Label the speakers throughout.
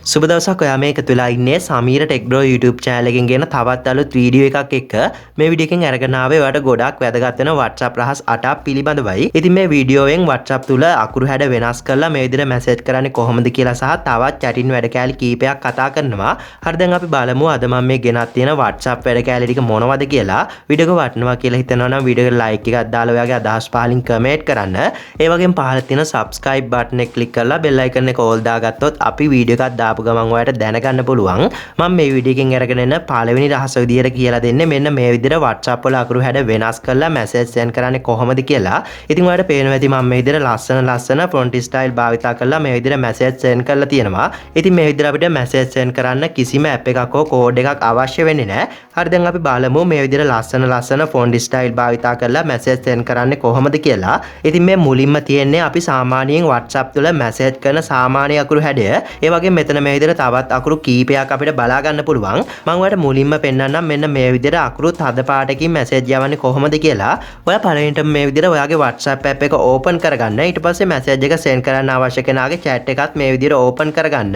Speaker 1: සුබ දවසක් ඔයා මේ එකතු වෙලා ඉන්නේ Sameera TechBro YouTube channel එකෙන් ගෙන තවත් අලුත් වීඩියෝ එකක් එක්ක මේ වීඩියෝ එකෙන් අරගෙන ආවේ ඔයාලට ගොඩක් වැදගත් වෙන WhatsApp රහස් 8ක් පිළිබඳවයි. ඉතින් මේ වීඩියෝවෙන් WhatsApp තුල අකුරු හැඩ වෙනස් කරලා මේ විදිහට මැසේජ් කරන්නේ කොහොමද කියලා සහ තවත් chatting වැඩ කැලි කීපයක් කතා කරනවා. හරි දැන් අපි බලමු අද මම මේ ගෙනත් තියෙන WhatsApp වැඩ කැලි ටික මොනවද කියලා. වීඩියෝ එක වටනවා කියලා හිතනවා නම් වීඩියෝ එකට like එකක් දාලා ඔයාගේ අදහස් පහලින් comment කරන්න. ඒ වගේම පහළ තියෙන subscribe button එක click කරලා bell icon එක all දාගත්තොත් අපි වීඩියෝ එකක් දාපු ගමන් ඔයාලට දැනගන්න පුළුවන්. මම මේ වීඩියෝ එකෙන් අරගෙන එන පළවෙනි රහස විදියට කියලා දෙන්නේ මෙන්න මේ විදියට WhatsApp වල අකුරු හැඩ වෙනස් කරලා message send කරන්නේ කොහොමද කියලා. ඉතින් ඔයාලට පේනවා ඇති මම මේ විදියට ලස්සන font style භාවිතා කරලා මේ විදියට message send කරලා තියෙනවා. ඉතින් මේ විදියට අපිට message send කරන්න කිසිම app එකක් හෝ code එකක් අවශ්‍ය වෙන්නේ නැහැ. හරි දැන් අපි බලමු මේ විදියට ලස්සන font style භාවිතා කරලා message send කරන්නේ කොහොමද කියලා. ඉතින් මේ මුලින්ම තියෙන්නේ අපි සාමාන්‍යයෙන් WhatsApp තුල message කරන සාමාන්‍ය අකුරු හැඩය. ඒ වගේම මෙතන මේ විදියට තවත් අකුරු කීපයක් අපිට බලා ගන්න පුළුවන්. මම ඔයාලට මුලින්ම පෙන්නන්නම් මෙන්න මේ විදියට අකුරු තද පාටකින් මැසේජ් යවන්නේ කොහොමද කියලා. ඔයා පළවෙනිට මේ විදියට ඔයාගේ WhatsApp app එක open කරගන්න. ඊට පස්සේ මැසේජ් එක send කරන්න අවශ්‍ය කෙනාගේ chat එකත් මේ විදියට open කරගන්න.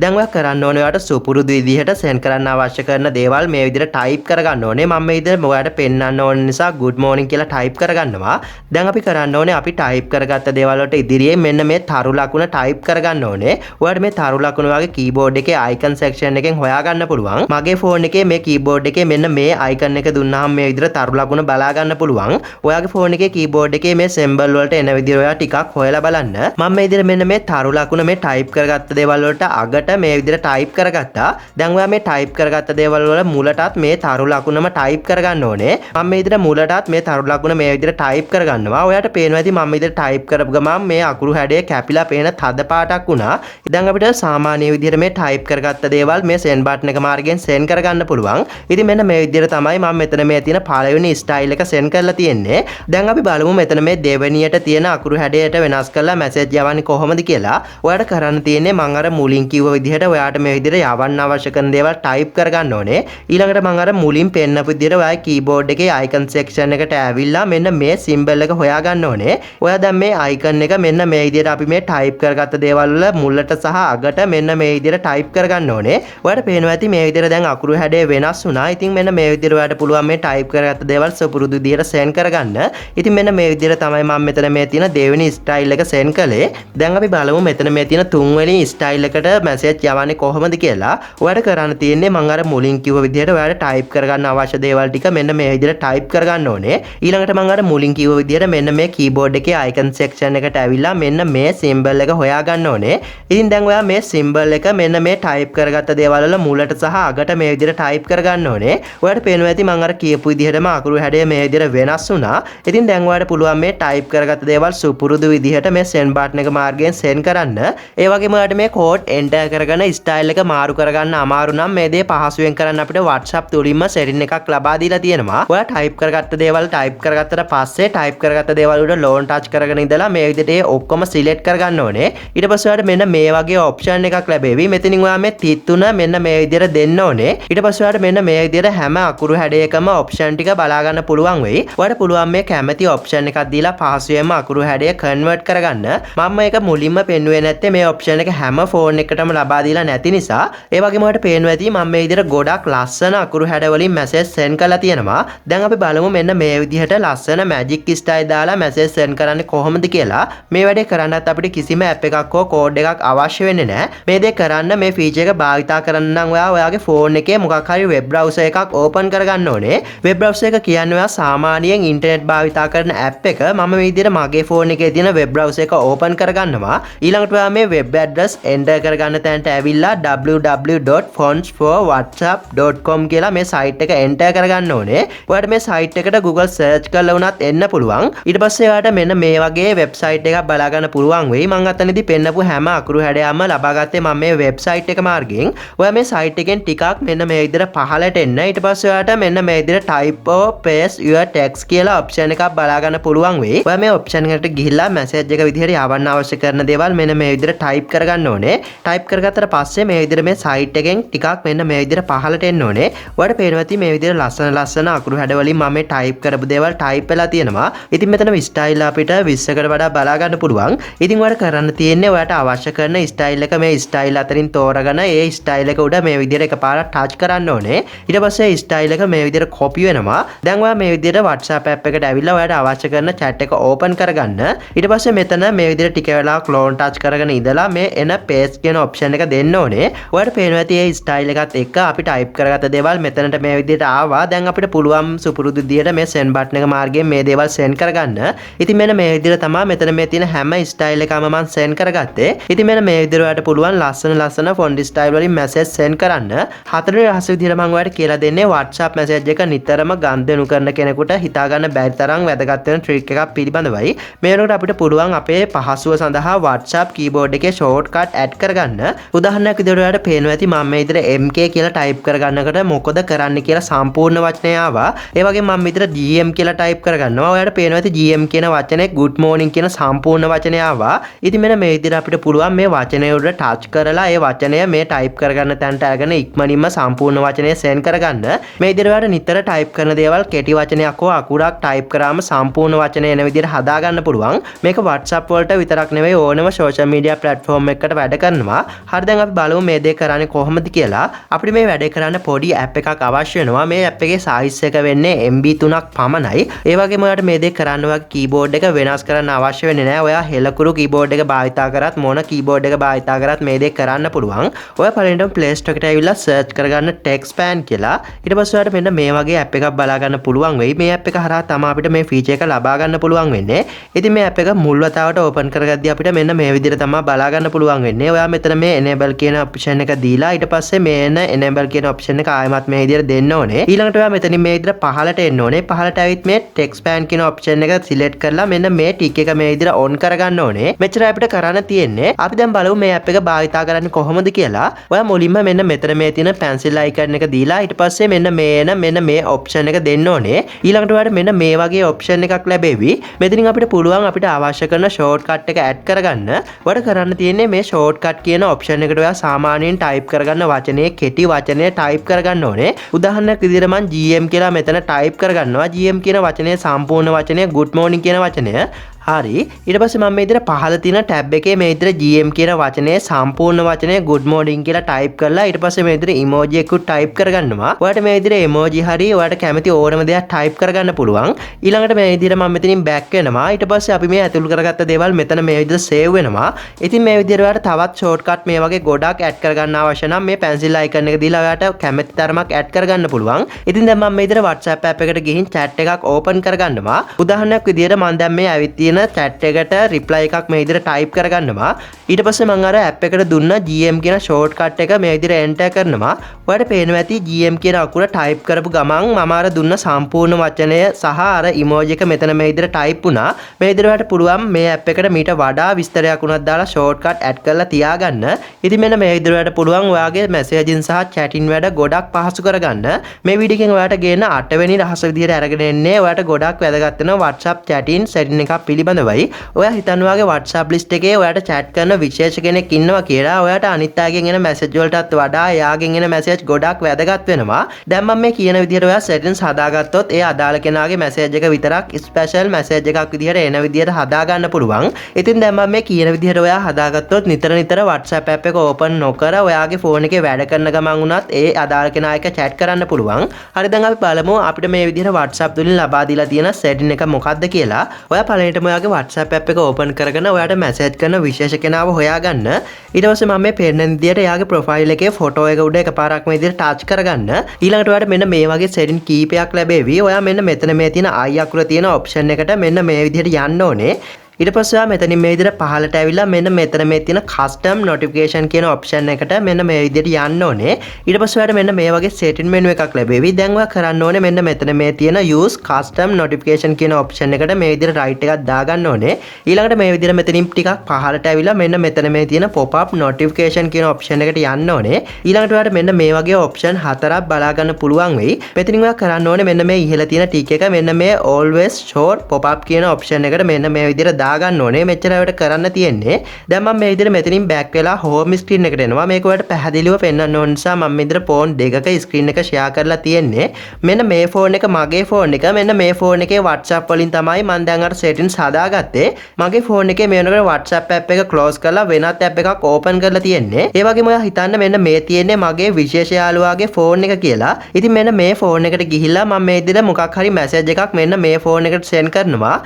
Speaker 1: දැන් ඔයා කරන්න ඕනේ ඔයාට සුපුරුදු විදිහට send කරන්න අවශ්‍ය කරන දේවල් මේ විදියට type කරගන්න ඕනේ. මම මේ විදියට ඔයාට පෙන්නන්න ඕන නිසා good morning කියලා type කරගන්නවා. දැන් අපි කරන්න ඕනේ අපි type කරගත්ත දේවල් වලට ඉදිරියේ මෙන්න මේ තරු ලකුණ type කරගන්න ඕනේ. ඔයාට මේ තරු ලකුණ වගේ keyboard එකේ icon section එකෙන් හොයාගන්න පුළුවන්. මගේ phone එකේ මේ keyboard එකේ මෙන්න මේ icon එක දුන්නාම මේ විදිහට තරු ලකුණ බලා ගන්න පුළුවන්. ඔයාගේ phone එකේ keyboard එකේ මේ symbol වලට එන විදිහ ඔයා ටිකක් හොයලා බලන්න. මම මේ විදිහට මෙන්න මේ තරු ලකුණ මේ type කරගත්ත දේවල් වලට අගට මේ විදිහට type කරගත්තා. දැන් ඔයා මේ type කරගත්ත දේවල් වල මුලටත් මේ තරු ලකුණම type කරගන්න ඕනේ. මම මේ විදිහට මුලටත් මේ තරු ලකුණ මේ විදිහට type කරගන්නවා. ඔයාට පේනවා ඇති මම මේ විදිහට type කරපු ගමන් මේ අකුරු හැඩය කැපිලා පේන තද පාටක් වුණා. ඉතින් අපිට සාමාන්‍ය විදිහට මේ type කරගත්ත දේවල් මේ send button එක මාර්ගයෙන් send කරගන්න පුළුවන්. ඉතින් මෙන්න මේ විදිහට තමයි මම මෙතන මේ තියෙන පළවෙනි style එක send කරලා තියෙන්නේ. දැන් අපි බලමු මෙතන මේ දෙවෙනියට තියෙන අකුරු හැඩයට වෙනස් කරලා message යවන්නේ කොහොමද කියලා. ඔයාලට කරන්න තියෙන්නේ මම අර මුලින් කිව්ව විදිහට ඔයාට මේ විදිහට යවන්න අවශ්‍ය කරන දේවල් type කරගන්න ඕනේ. ඊළඟට මම අර මුලින් පෙන්නපු විදිහට ඔයාගේ keyboard එකේ icon section එකට ඇවිල්ලා මෙන්න මේ symbol එක හොයාගන්න ඕනේ. ඔයා දැන් මේ icon එක මෙන්න මේ විදිහට අපි මේ type කරගත්ත දේවල් වල මුලට සහ අගට මෙන්න මේ විදිහට type කරගන්න ඕනේ. ඔයාලට පේනවා ඇති මේ විදිහට දැන් අකුරු හැඩය වෙනස් වුණා. ඉතින් මෙන්න මේ විදිහට ඔයාලට පුළුවන් මේ type කරගත්ත දේවල් සුපුරුදු විදිහට send කරගන්න. ඉතින් මෙන්න මේ විදිහට තමයි මම මෙතන මේ තියෙන දෙවෙනි style එක send කළේ. දැන් අපි බලමු මෙතන මේ තියෙන තුන්වෙනි style එකට message යවන්නේ කොහොමද කියලා. ඔයාලට කරන්න තියෙන්නේ මම අර මුලින් කිව්ව විදිහට ඔයාලට type කරගන්න අවශ්‍ය දේවල් ටික මෙන්න මේ විදිහට type කරගන්න ඕනේ. ඊළඟට මම අර මුලින් කිව්ව විදිහට මෙන්න මේ keyboard එකේ icon section එකට ඇවිල්ලා මෙන්න මේ symbol එක හොයාගන්න ඕනේ. ඉතින් දැන් ඔයා මේ symbol එක මෙන්න මේ type කරගත්ත දේවල් වල මුලට සහ අගට මේ විදිහට type කරගන්න ඕනේ. ඔයාලට පේනවා ඇති මම අර කියපු විදිහටම අකුරු හැඩය මේ විදිහට වෙනස් වුණා. ඉතින් දැන් ඔයාලට පුළුවන් මේ type කරගත්ත දේවල් සුපුරුදු විදිහට මේ send button එක මාර්ගයෙන් send කරන්න. ඒ වගේම ඔයාලට මේ code enter කරගෙන style එක මාරු කරගන්න අමාරු නම් මේ දේ පහසුවෙන් කරන්න අපිට WhatsApp තුලින්ම setting එකක් ලබා දීලා තියෙනවා. ඔයා type කරගත්ත දේවල් type කරගත්තට පස්සේ type කරගත්ත දේවල් උඩ loan touch කරගෙන ඉඳලා මේ විදිහට ඒ ඔක්කොම select කරගන්න ඕනේ. ඊට පස්සේ ඔයාලට මෙන්න මේ වගේ option එකක් ලැබෙවි. මෙතනින් ඔයා මේ තිත් තුන මෙන්න මේ විදිහට දෙන්න ඕනේ. ඊට පස්සේ ඔයාලට මෙන්න මේ විදිහට හැම අකුරු හැඩයකම option ටික බලා ගන්න පුළුවන් වෙයි. ඔයාලට පුළුවන් මේ කැමති option එකක් දීලා පහසුවෙන්ම අකුරු හැඩය convert කරගන්න. මම මේක මුලින්ම පෙන්නුවේ නැත්තේ මේ option එක හැම phone එකකටම ලබා දීලා නැති නිසා. ඒ වගේම ඔයාලට පේනවා ඇති මම මේ විදිහට ගොඩක් ලස්සන අකුරු හැඩ වලින් message send කරලා තියෙනවා. දැන් අපි බලමු මෙන්න මේ විදිහට ලස්සන magic style දාලා message send කරන්නේ කොහොමද කියලා. මේ වැඩේ කරන්නත් අපිට කිසිම app එකක් හෝ code එකක් අවශ්‍ය වෙන්නේ නැහැ. මේ දේ කරන්න මේ feature එක භාවිතා කරන්න නම් ඔයාගේ phone එකේ මොකක් හරි web browser එකක් open කරගන්න ඕනේ. web browser එක කියන්නේ ඔයා සාමාන්‍යයෙන් internet භාවිතා කරන app එක. මම මේ විදිහට මගේ phone එකේ තියෙන web browser එක open කරගන්නවා. ඊළඟට ඔයා මේ web address enter කරගන්න තැනට ඇවිල්ලා www.fontsforwhatsapp.com කියලා මේ site එක enter කරගන්න ඕනේ. ඔයාලට මේ site එකට Google search කරලා වුණත් එන්න පුළුවන්. ඊට පස්සේ ඔයාලට මෙන්න මේ වගේ website එකක් බලා ගන්න පුළුවන් වෙයි. මම අතනදී පෙන්නපු හැම අකුරු හැඩයක්ම ලබා ගත්තේ මම මේ website එක මාර්ගයෙන්. ඔයා මේ site එකෙන් ටිකක් මෙන්න මේ විදිහට පහළට එන්න. ඊට පස්සේ ඔයාලට මෙන්න මේ විදිහට type or paste your text කියලා option එකක් බලා ගන්න පුළුවන් වෙයි. ඔයා මේ option එකට ගිහිල්ලා message එක විදිහට යවන්න අවශ්‍ය කරන දේවල් මෙන්න මේ විදිහට type කරගන්න ඕනේ. type කරගත්තට පස්සේ මේ විදිහට මේ site එකෙන් ටිකක් මෙන්න මේ විදිහට පහළට එන්න ඕනේ. ඔයාලට පේනවා ඇති මේ විදිහට ලස්සන අකුරු හැඩ වලින් මම මේ type කරපු දේවල් type වෙලා තියෙනවා. ඉතින් මෙතන style අපිට 20කට වඩා බලා ගන්න පුළුවන්. ඉතින් ඔයාලට කරන්න තියෙන්නේ ඔයාලට අවශ්‍ය කරන style එක මේ style ස්ටයිල් අතරින් තෝරගෙන ඒ ස්ටයිල් එක උඩ මේ විදිහට එකපාරට ටච් කරන්න ඕනේ. ඊට පස්සේ ස්ටයිල් එක මේ විදිහට කොපි වෙනවා. දැන් ඔයා මේ විදිහට WhatsApp app එකට ඇවිල්ලා ඔයාට අවශ්‍ය කරන chat එක open කරගන්න. ඊට පස්සේ මෙතන මේ විදිහට ටික වෙලාවක් clone touch කරගෙන ඉඳලා මේ එන paste කියන option එක දෙන්න ඕනේ. ඔයාට පේනවා ඇති මේ ස්ටයිල් එකත් එක්ක අපි type කරගත්ත දේවල් මෙතනට මේ විදිහට ආවා. දැන් අපිට පුළුවන් සුපුරුදු විදිහට මේ send button එක මාර්ගයෙන් මේ දේවල් send කරගන්න. ඉතින් මෙන්න මේ විදිහට තමයි මෙතන මේ තියෙන හැම ස්ටයිල් එකම මම send කරගත්තේ. ඉතින් මෙන්න මේ විදිහට ඔයාට පුළුවන් ලස්සන font style වලින් message send කරන්න. හතරවෙනි රහස විදිහට මම ඔයාලට කියලා දෙන්නේ WhatsApp message එක නිතරම ගනුදෙනු කරන කෙනෙකුට හිතා ගන්න බැරි තරම් වැදගත් වෙන trick එකක් පිළිබඳවයි. මේ වෙනකොට අපිට පුළුවන් අපේ පහසුව සඳහා WhatsApp keyboard එකේ shortcut add කරගන්න. උදාහරණයක් විදිහට ඔයාලට පේනවා ඇති මම මේ විදිහට MK කියලා type කරගන්නකොට මොකද කරන්න කියලා සම්පූර්ණ වචනය ආවා. ඒ වගේම මම විදිහට GM කියලා type කරගන්නවා. ඔයාලට පේනවා ඇති GM කියන වචනේ good morning කියන සම්පූර්ණ වචනය ආවා. ඉතින් මෙන්න මේ විදිහට අපිට පුළුවන් මේ වචනය උඩ touch කරලා ඒ වචනය මේ type කරගන්න තැනට අරගෙන ඉක්මනින්ම සම්පූර්ණ වචනය send කරගන්න. මේ විදිහට ඔයාලට නිතර type කරන දේවල් කෙටි වචනයක් හෝ අකුරක් type කරාම සම්පූර්ණ වචනය එන විදිහට හදා ගන්න පුළුවන්. මේක WhatsApp වලට විතරක් නෙවෙයි ඕනම social media platform එකකට වැඩ කරනවා. හරි දැන් අපි බලමු මේ දේ කරන්නේ කොහොමද කියලා. අපිට මේ වැඩේ කරන්න පොඩි app එකක් අවශ්‍ය වෙනවා. මේ app එකේ size එක වෙන්නේ MB 3ක් පමණයි. ඒ වගේම ඔයාලට මේ දේ කරන්න වගේ keyboard එක වෙනස් කරන්න අවශ්‍ය වෙන්නේ නැහැ. ඔයා හෙලකුරු keyboard එක භාවිතා කරත් මොන keyboard එක භාවිතා කරත් මේ දේ කරන්න පුළුවන්. ඔයා පළවෙනිටම Play Store එකට ඇවිල්ලා search කරගන්න TechSpan කියලා. ඊට පස්සේ ඔයාලට මෙන්න මේ වගේ app එකක් බලා ගන්න පුළුවන් වෙයි. මේ app එක හරහා තමයි අපිට මේ feature එක ලබා ගන්න පුළුවන් වෙන්නේ. ඉතින් මේ app එක මුල් වතාවට open කරගද්දී අපිට මෙන්න මේ විදිහට තමයි බලා ගන්න පුළුවන් වෙන්නේ. ඔයා මෙතන මේ enable කියන option එක දීලා ඊට පස්සේ මේ එන enable කියන option එක ආයෙමත් මේ විදිහට දෙන්න ඕනේ. ඊළඟට ඔයා මෙතනින් මේ විදිහට පහළට එන්න ඕනේ. පහළට ඇවිත් මේ TechSpan කියන option එක select කරලා මෙන්න මේ tick එක මේ විදිහට on කරගන්න ඕනේ. මෙච්චර අපිට කරන්න තියෙන්නේ. අපි දැන් බලමු මේ app එක භාවිතා කරන්නේ කොහොමද කියලා. ඔයා මුලින්ම මෙන්න මෙතන මේ තියෙන pencil icon එක දීලා ඊට පස්සේ මෙන්න මේ option එක දෙන්න ඕනේ. ඊළඟට ඔයාලට මෙන්න මේ වගේ option එකක් ලැබෙවි. මෙතනින් අපිට පුළුවන් අපිට අවශ්‍ය කරන shortcut එක add කරගන්න. ඔයාලට කරන්න තියෙන්නේ මේ shortcut කියන option එකට ඔයා සාමාන්‍යයෙන් type කරගන්න වචනේ කෙටි වචනේ type කරගන්න ඕනේ. උදාහරණයක් විදිහට මම GM කියලා මෙතන type කරගන්නවා. GM කියන වචනේ සම්පූර්ණ වචනේ good morning කියන වචනය. හරි ඊට පස්සේ මම මේ විදිහට පහළ තියෙන ටැබ් එකේ මේ විදිහට GM කියන වචනේ සම්පූර්ණ වචනේ good morning කියලා ටයිප් කරලා ඊට පස්සේ මේ විදිහට emoji එකකුත් ටයිප් කරගන්නවා. ඔයාලට මේ විදිහට emoji හරි ඔයාලට කැමති ඕනම දෙයක් ටයිප් කරගන්න පුළුවන්. ඊළඟට මේ විදිහට මම මෙතනින් back වෙනවා. ඊට පස්සේ අපි මේ ඇතුල් කරගත්ත දේවල් මෙතන මේ විදිහට save වෙනවා. ඉතින් මේ විදිහට ඔයාලට තවත් shortcut මේ වගේ ගොඩක් add කරගන්න අවශ්‍ය නම් මේ pencil icon එක දීලා ඔයාලට කැමති තරමක් add කරගන්න පුළුවන්. ඉතින් දැන් මම මේ විදිහට WhatsApp app එකට ගිහින් chat එකක් open කරගන්නවා. උදාහරණයක් විදිහට මම දැන් මේ ඇවිත් තියෙන chat එකට reply එකක් මේ විදිහට type කරගන්නවා. ඊට පස්සේ මම අර app එකට දුන්න GM කියන shortcut එක මේ විදිහට enter කරනවා. ඔයාලට පේනවා ඇති GM කියන අකුර type කරපු ගමන් මම අර දුන්න සම්පූර්ණ වචනය සහ අර emoji එක මෙතන මේ විදිහට type වුණා. මේ විදිහට ඔයාලට පුළුවන් මේ app එකට මීට වඩා විස්තරයක් උනත් දාලා shortcut add කරලා තියාගන්න. ඉතින් මෙන්න මේ විදිහට ඔයාලට පුළුවන් ඔයාගේ messaging සහ chatting වැඩ ගොඩක් පහසු කරගන්න. මේ වීඩියෝ එකෙන් ඔයාලට ගේන 8 වෙනි රහස විදිහට අරගෙන එන්නේ ඔයාලට ගොඩක් වැදගත් වෙන WhatsApp chatting setting එකක් පිළිබඳවයි. ඔයා හිතන්න ඔයාගේ WhatsApp list එකේ ඔයාට chat කරන විශේෂ කෙනෙක් ඉන්නවා කියලා. ඔයාට අනිත් අයගෙන් එන message වලටත් වඩා එයාගෙන් එන message ගොඩක් වැදගත් වෙනවා. දැන් මම මේ කියන විදිහට ඔයා settings හදාගත්තොත් ඒ අදාළ කෙනාගේ message එක විතරක් special message එකක් විදිහට එන විදිහට හදා ගන්න පුළුවන්. ඉතින් දැන් මම මේ කියන විදිහට ඔයා හදාගත්තොත් නිතර WhatsApp app එක open නොකර ඔයාගේ phone එකේ වැඩ කරන ගමන් උනත් ඒ අදාළ කෙනා එක්ක chat කරන්න පුළුවන්. හරි දැන් අපි බලමු අපිට මේ විදිහට WhatsApp තුලින් ලබා දීලා තියෙන setting එක මොකක්ද කියලා. ඔයා පළවෙනිටම ඔයාගේ WhatsApp app එක open කරගෙන ඔයාට message කරන විශේෂ කෙනාව හොයාගන්න. ඊට පස්සේ මම මේ පෙන්නන විදිහට එයාගේ profile එකේ photo එක උඩ එකපාරක් මේ විදිහට touch කරගන්න. ඊළඟට ඔයාට මෙන්න මේ වගේ setting කීපයක් ලැබෙවි. ඔයා මෙන්න මෙතන මේ තියෙන i අකුර තියෙන option එකට මෙන්න මේ විදිහට යන්න ඕනේ. ඊට පස්සේ ඔයා මෙතනින් මේ විදිහට පහළට ඇවිල්ලා මෙන්න මෙතන මේ තියෙන custom notification කියන option එකට මෙන්න මේ විදිහට යන්න ඕනේ. ඊට පස්සේ ඔයාට මෙන්න මේ වගේ setting menu එකක් ලැබෙවි. දැන් ඔයා කරන්න ඕනේ මෙන්න මෙතන මේ තියෙන use custom notification කියන option එකට මේ විදිහට right එකක් දාගන්න ඕනේ. ඊළඟට මේ විදිහට මෙතනින් ටිකක් පහළට ඇවිල්ලා මෙන්න මෙතන මේ තියෙන pop up notification කියන option එකට යන්න ඕනේ. ඊළඟට ඔයාට මෙන්න මේ වගේ option හතරක් බලා ගන්න පුළුවන් වෙයි. මෙතනින් ඔයා කරන්න ඕනේ මෙන්න මේ ඉහළ තියෙන tick එක මෙන්න මේ always show pop up කියන option එකට මෙන්න මේ විදිහට දාගන්න ඕනේ. මෙච්චරයි ඔයාලට කරන්න තියෙන්නේ. දැන් මම මේ විදිහට මෙතනින් බෑක් වෙලා හෝම් ස්ක්‍රීන් එකට එනවා. මේක ඔයාලට පැහැදිලිව පෙන්වන්න ඕන නිසා මම මේ විදිහට ෆෝන් දෙකක ස්ක්‍රීන් එක ෂෙයා කරලා තියෙන්නේ. මෙන්න මේ ෆෝන් එක මගේ ෆෝන් එක. මෙන්න මේ ෆෝන් එකේ WhatsApp වලින් තමයි මම දැන් අර settings හදාගත්තේ. මගේ ෆෝන් එකේ මේ වෙනකොට WhatsApp app එක close කරලා වෙනත් app එකක් open කරලා තියෙන්නේ. ඒ වගේම ඔයා හිතන්න මෙන්න මේ තියෙන්නේ මගේ විශේෂ යාළුවාගේ ෆෝන් එක කියලා. ඉතින් මෙන්න මේ ෆෝන් එකට ගිහිල්ලා මම මේ විදිහට මොකක් හරි මැසේජ් එකක් මෙන්න මේ ෆෝන් එකට send කරනවා.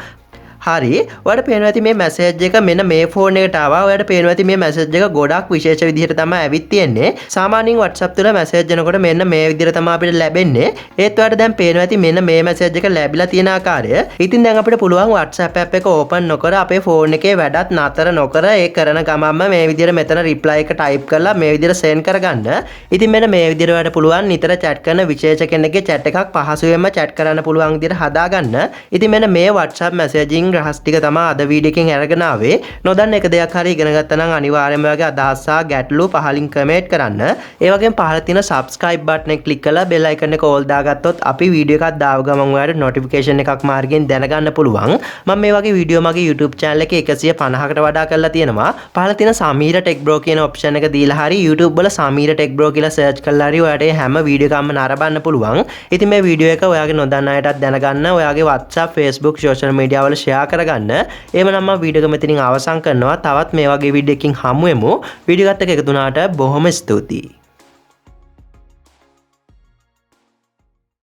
Speaker 1: හරි ඔයාලට පේනවා ඇති මේ මැසේජ් එක මෙන්න මේ ෆෝන් එකට ආවා. ඔයාලට පේනවා ඇති මේ මැසේජ් එක ගොඩක් විශේෂ විදිහට තමයි ඇවිත් තියෙන්නේ. සාමාන්‍යයෙන් WhatsApp තුල මැසේජ් එනකොට මෙන්න මේ විදිහට තමයි අපිට ලැබෙන්නේ. ඒත් ඔයාලට දැන් පේනවා ඇති මෙන්න මේ මැසේජ් එක ලැබිලා තියෙන ආකාරය. ඉතින් දැන් අපිට පුළුවන් WhatsApp app එක open නොකර අපේ ෆෝන් එකේ වැඩත් නතර නොකර ඒ කරන ගමන්ම මේ විදිහට මෙතන reply එක type කරලා මේ විදිහට send කරගන්න. ඉතින් මෙන්න මේ විදිහට ඔයාලට පුළුවන් නිතර chat කරන විශේෂ කෙනෙක්ගේ chat එකක් පහසුවෙන්ම chat කරන්න පුළුවන් විදිහට හදාගන්න. ඉතින් මෙන්න මේ WhatsApp messaging රහස් ටික තමයි අද වීඩියෝ එකෙන් අරගෙන ආවේ. නොදන්න එක දෙයක් හරි ඉගෙන ගත්තා නම් අනිවාර්යයෙන්ම ඔයාගේ අදහස් සහ ගැටලු පහලින් කමෙන්ට් කරන්න. ඒ වගේම පහළ තියෙන subscribe button එක click කරලා bell icon එක all දාගත්තොත් අපි වීඩියෝ එකක් දාව ගමන් ඔයාලට notification එකක් මාර්ගයෙන් දැනගන්න පුළුවන්. මම මේ වගේ වීඩියෝ මගේ YouTube channel එකේ 150කට වඩා කරලා තියෙනවා. පහළ තියෙන Sameera TechBro කියන option එක දීලා හරි YouTube වල Sameera TechBro කියලා search කරලා හරි ඔයාලට හැම වීඩියෝ එකක්ම නරඹන්න පුළුවන්. ඉතින් මේ වීඩියෝ එක ඔයාගේ නොදන්න අයටත් දැනගන්න ඔයාගේ WhatsApp Facebook social media වල share කරගන්න. එහෙමනම් මම වීඩියෝ එක මෙතනින් අවසන් කරනවා. තවත් මේ වගේ වීඩියෝ එකකින් හමු වෙමු. වීඩියෝ එකත් එක්ක එකතු වුණාට බොහොම ස්තුතියි.